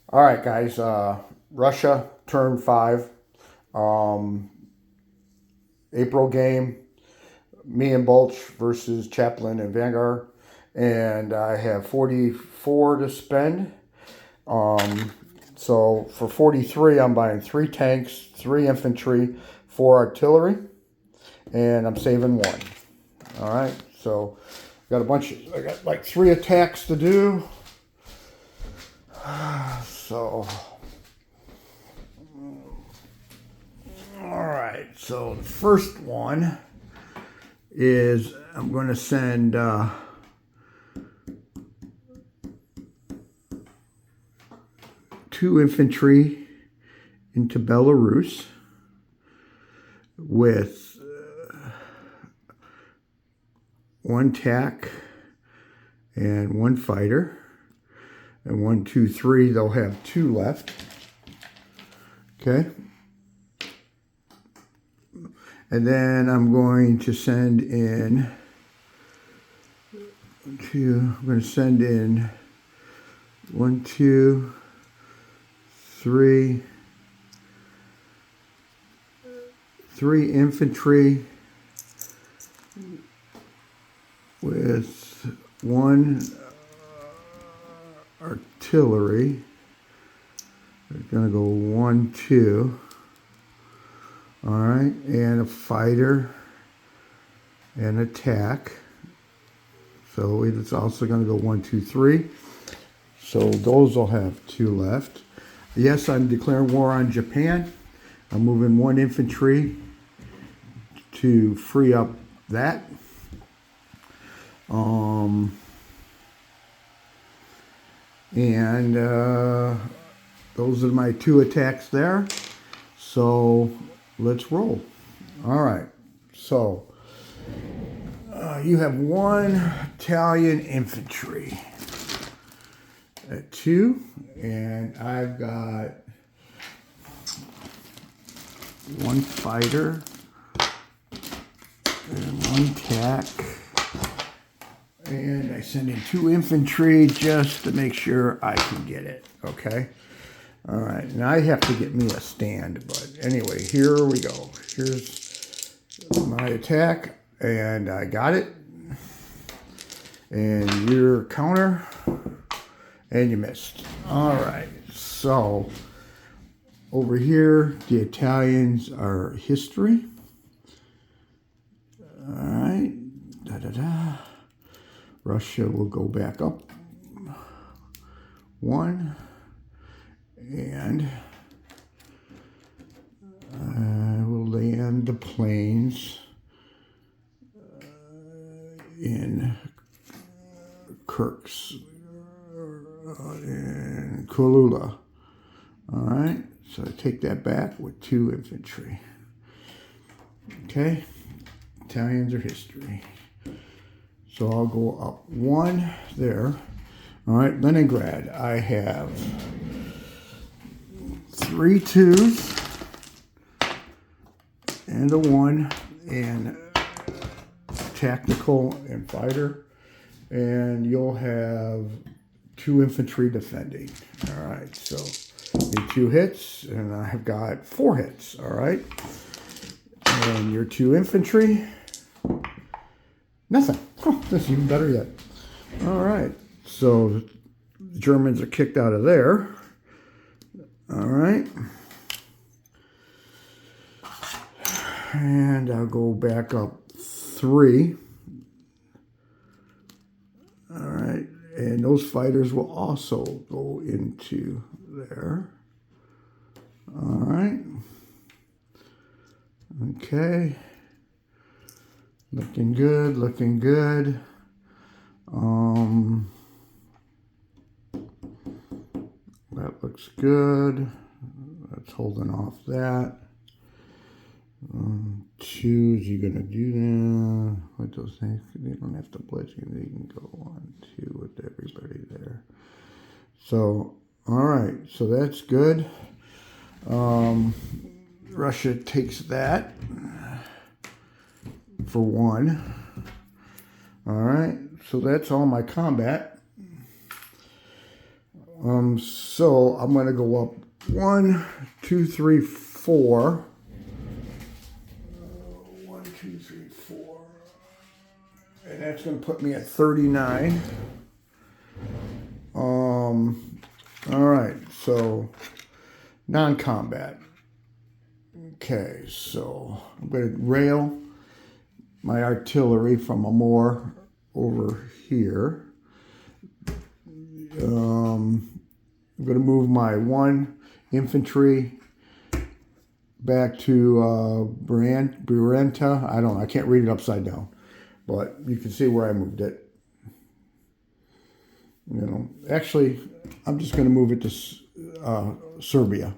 All right, guys. Russia turn 5. Um, April game. Me and Bulch versus Chaplin and Vanguard. And I have 44 to spend. Um, so for 43, I'm buying 3 tanks, 3 infantry, 4 artillery, and I'm saving 1. All right. So I got like 3 attacks to do. So all right, so the first one is I'm going to send 2 infantry into Belarus with 1 tac and 1 fighter. And 1, 2, 3, they'll have 2 left. Okay. And then I'm going to send in I'm going to send in 1, 2, 3, 3 infantry with 1 artillery. They're going to go 1, 2. All right, and a fighter and attack. So it's also going to go 1, 2, 3. So those will have 2 left. Yes, I'm declaring war on Japan. I'm moving 1 infantry to free up that. And those are my 2 attacks there. So let's roll. All right. So you have 1 Italian infantry at 2, and I've got 1 fighter and 1 tac. And I send in 2 infantry just to make sure I can get it. Okay. All right. Now I have to get me a stand, but anyway, here we go. Here's my attack, and I got it. And your counter, and you missed. All right. So over here, the Italians are history. All right. Da da da. Russia will go back up 1, and I will land the planes in Kirks and Kulula. All right, so I take that back with 2 infantry. Okay, Italians are history. So I'll go up 1 there. All right, Leningrad, I have 3 2s and a 1, and tactical and fighter. And you'll have 2 infantry defending. All right, so need 2 hits, and I've got 4 hits. All right, and your 2 infantry, nothing. Oh, that's even better yet. All right, so the Germans are kicked out of there. All right, and I'll go back up 3. All right, and those fighters will also go into there. All right. Okay. Looking good, looking good. That looks good. That's holding off that. 2s, you're gonna do that. What those things? They don't have to blitz. They can go 1, 2 with everybody there. So, all right. So that's good. Russia takes that for 1. All right. So that's all my combat. So I'm going to go up 1, 2, 3, 4. 1, 2, 3, 4. And that's going to put me at 39. All right, so non-combat. Okay, so I'm going to rail my artillery from Amor over here. I'm going to move my 1 infantry back to Brienta. I don't know. I can't read it upside down, but you can see where I moved it. Actually, I'm just going to move it to Siberia.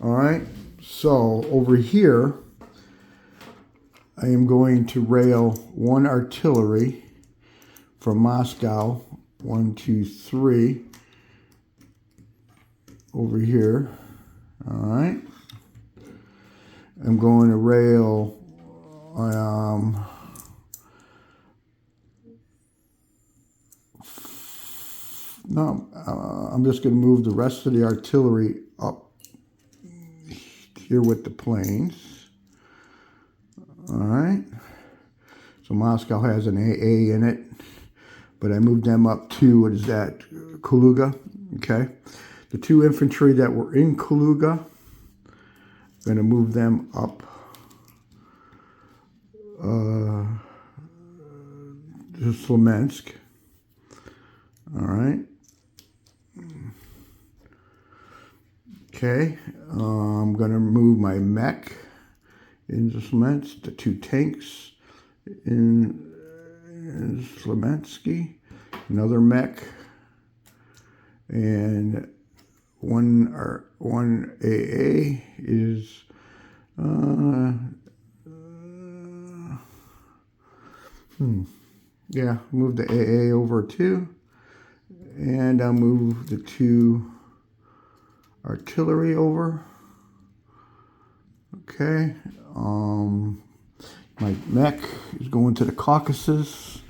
All right. So over here, I am going to rail 1 artillery from Moscow. 1, 2, 3. Over here. All right. I'm going to rail I'm just going to move the rest of the artillery up here with the planes. All right. So Moscow has an AA in it, but I moved them up to, what is that, Kaluga. Okay. The 2 infantry that were in Kaluga, I'm going to move them up to Smolensk. All right. Okay. I'm going to move my mech into Smolensk, the 2 tanks in Smolensk, another mech, and one AA is move the AA over too, and I'll move the 2 artillery over. Okay. My mech is going to the Caucasus,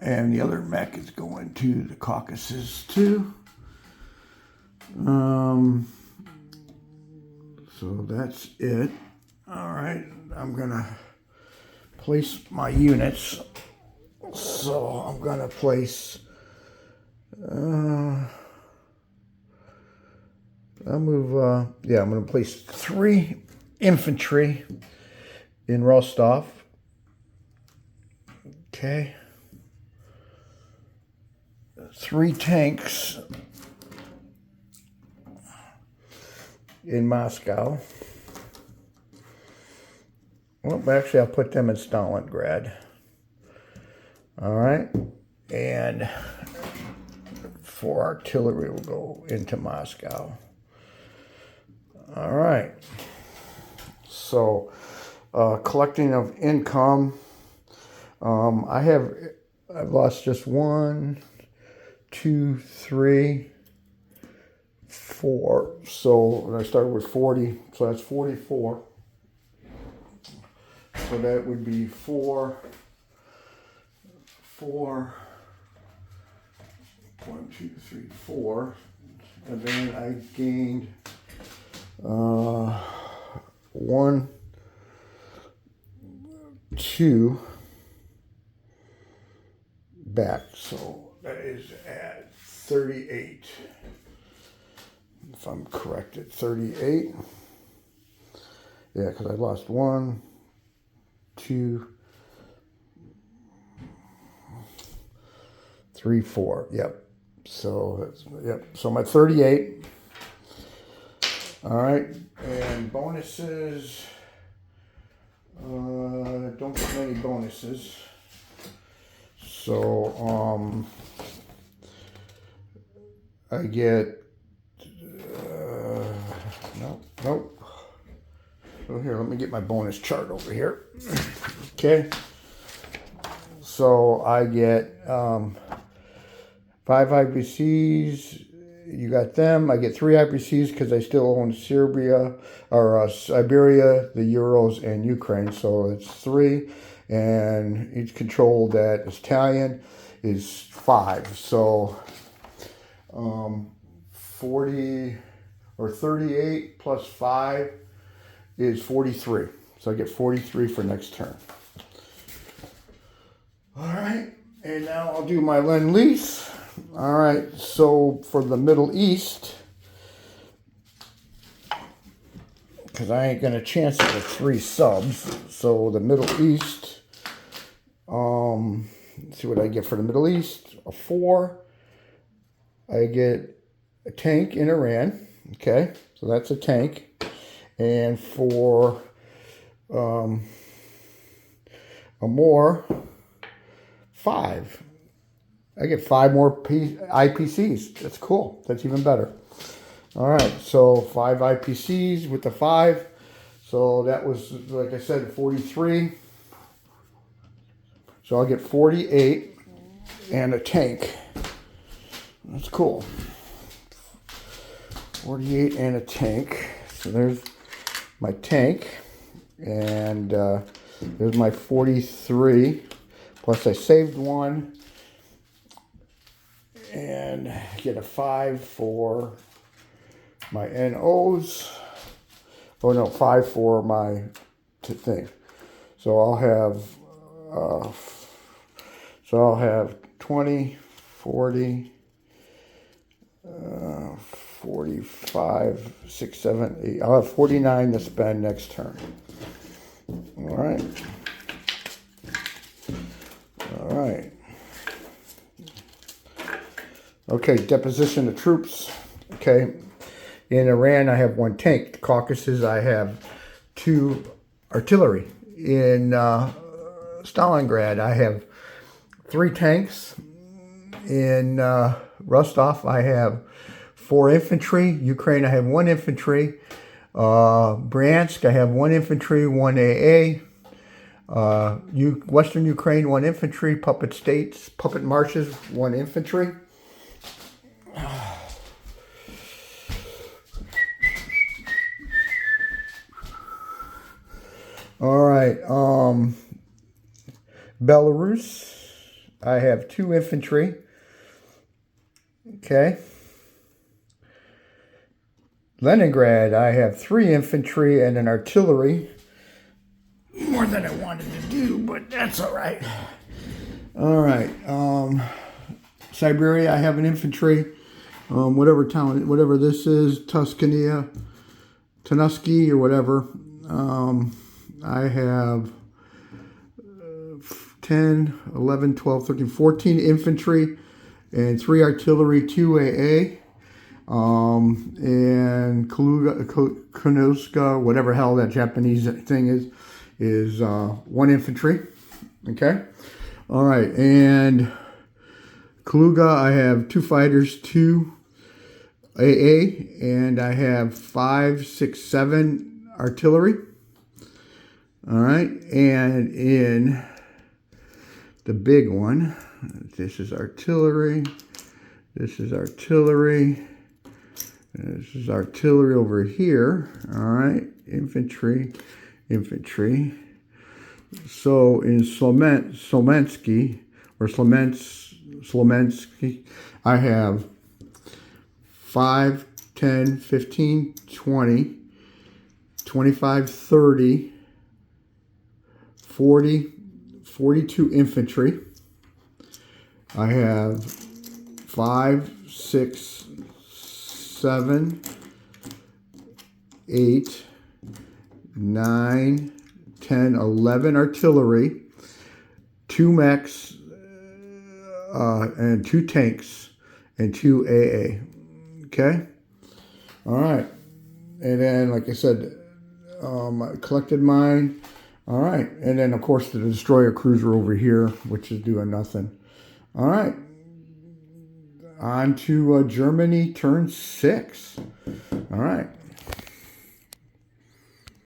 and the other mech is going to the Caucasus too. So that's it. All right, I'm gonna place my units. So I'm gonna place. I'm gonna place 3 infantry in Rostov. Okay. 3 tanks in Moscow. Well, actually, I'll put them in Stalingrad. All right. And 4 artillery will go into Moscow. All right. So, collecting of income. I've lost just 1, 2, 3, 4. So I started with 40. So that's 44. So that would be 4. 1, 2, 3, 4. And then I gained 1, 2 back. So that is at 38. If I'm correct, at 38. Yeah, because I lost 1, 2, 3, 4. Yep. So So I'm at 38. All right. And bonuses. Don't get many bonuses. So I get nope. So here, let me get my bonus chart over here. Okay. So I get 5 IPCs. You got them. I get 3 IPCs because I still own Siberia, the Urals, and Ukraine. So it's 3, and each control that is Italian. is 5. So 40 or 38 plus 5 is 43. So I get 43 for next turn. All right, and now I'll do my Lend-Lease. All right, so for the Middle East, because I ain't gonna chance it with 3 subs. So the Middle East, let's see what I get for the Middle East. A 4. I get a tank in Iran. Okay, so that's a tank. And for a more 5. I get 5 more IPCs. That's cool. That's even better. All right, so 5 IPCs with the 5. So that was, like I said, 43. So I'll get 48 and a tank. That's cool. 48 and a tank. So there's my tank. And there's my 43. Plus I saved 1. And get a 5 for my NOs. Oh no, 5 for my thing. So I'll have 20, 40, 45, 6, 7, 8. I'll have 49 to spend next turn. All right. All right. Okay, deposition of troops. Okay. In Iran, I have 1 tank. The Caucasus, I have 2 artillery. In Stalingrad, I have 3 tanks. In Rostov, I have 4 infantry. Ukraine, I have 1 infantry. Bryansk, I have 1 infantry, 1 AA. Western Ukraine, 1 infantry. Puppet States, Puppet Marshes, 1 infantry. All right, Belarus, I have 2 infantry. Okay. Leningrad, I have 3 infantry and an artillery. More than I wanted to do, but that's all right. All right, Siberia, I have an infantry. Whatever town, whatever this is, Tuscania, Tanuski, or whatever. I have 10, 11, 12, 13, 14 infantry and 3 artillery, 2 AA. And Konosuba, whatever hell that Japanese thing is 1 infantry. Okay. All right. And Kaluga, I have 2 fighters, 2 AA, and I have 5, 6, 7 artillery. All right, and in the big one, this is artillery, this is artillery, this is artillery over here. All right, infantry. So in Slomensky, I have 5, 10, 15, 20, 25, 30, 40, 42 infantry. I have 5, 6, 7, 8, 9, 10, 11 artillery, 2 mechs, and 2 tanks, and 2 AA. Okay? All right. And then, like I said, I collected mine. All right. And then, of course, the destroyer cruiser over here, which is doing nothing. All right. On to Germany, turn 6. All right.